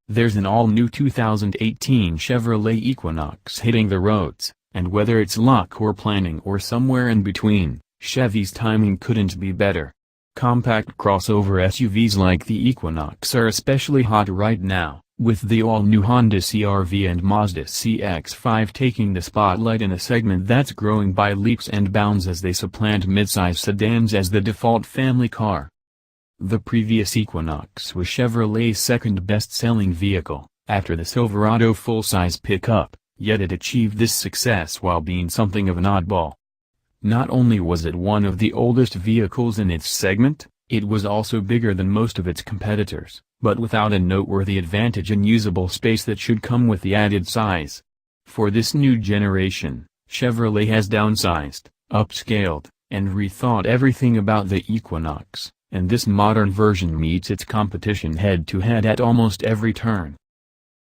There's an all-new 2018 Chevrolet Equinox hitting the roads, and whether it's luck or planning or somewhere in between, Chevy's timing couldn't be better. Compact crossover SUVs like the Equinox are especially hot right now, with the all-new Honda CR-V and Mazda CX-5 taking the spotlight in a segment that's growing by leaps and bounds as they supplant midsize sedans as the default family car. The previous Equinox was Chevrolet's second best-selling vehicle, after the Silverado full-size pickup, yet it achieved this success while being something of an oddball. Not only was it one of the oldest vehicles in its segment, it was also bigger than most of its competitors, but without a noteworthy advantage in usable space that should come with the added size. For this new generation, Chevrolet has downsized, upscaled, and rethought everything about the Equinox, and this modern version meets its competition head-to-head at almost every turn.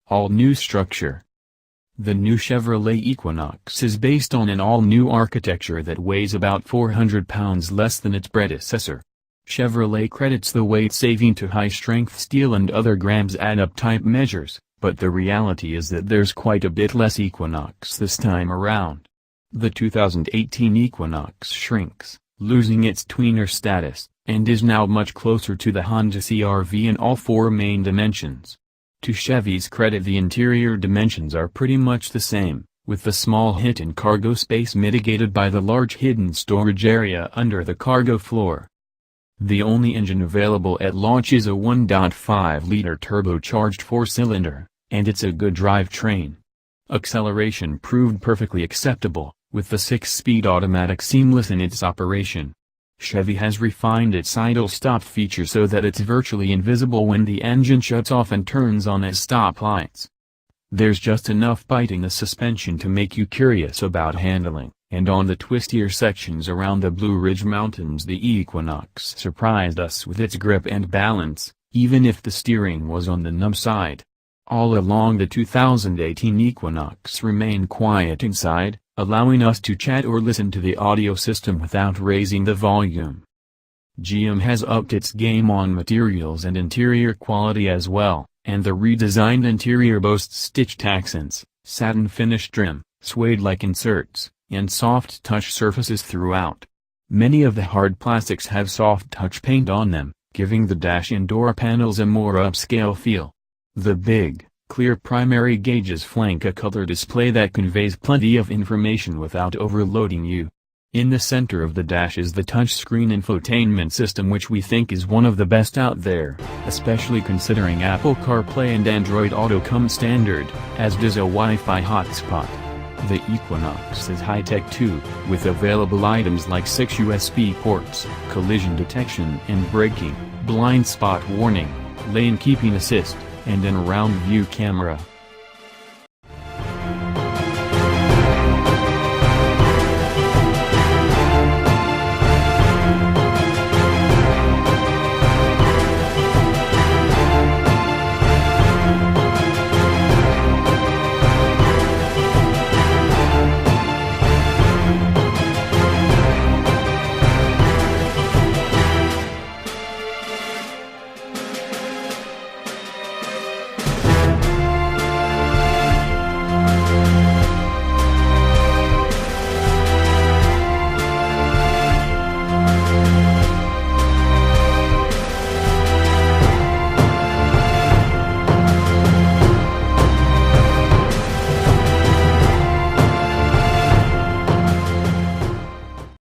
All-new structure. The new Chevrolet Equinox is based on an all-new architecture that weighs about 400 pounds less than its predecessor. Chevrolet credits the weight saving to high-strength steel and other grams-add-up type measures, but the reality is that there's quite a bit less Equinox this time around. The 2018 Equinox shrinks, losing its tweener status, and is now much closer to the Honda CR-V in all four main dimensions. To Chevy's credit, the interior dimensions are pretty much the same, with the small hit in cargo space mitigated by the large hidden storage area under the cargo floor. The only engine available at launch is a 1.5-liter turbocharged four-cylinder, and it's a good drivetrain. Acceleration proved perfectly acceptable, with the 6-speed automatic seamless in its operation. Chevy has refined its idle-stop feature so that it's virtually invisible when the engine shuts off and turns on as stoplights. There's just enough bite in the suspension to make you curious about handling, and on the twistier sections around the Blue Ridge Mountains the Equinox surprised us with its grip and balance, even if the steering was on the numb side. All along the 2018 Equinox remained quiet inside, allowing us to chat or listen to the audio system without raising the volume. GM has upped its game on materials and interior quality as well, and the redesigned interior boasts stitched accents, satin finish trim, suede-like inserts, and soft touch surfaces throughout. Many of the hard plastics have soft touch paint on them, giving the dash and door panels a more upscale feel. The big, clear primary gauges flank a color display that conveys plenty of information without overloading you. In the center of the dash is the touchscreen infotainment system, which we think is one of the best out there, especially considering Apple CarPlay and Android Auto come standard, as does a Wi-Fi hotspot. The Equinox is high-tech too, with available items like 6 USB ports, collision detection and braking, blind spot warning, lane keeping assist, and an around-view camera.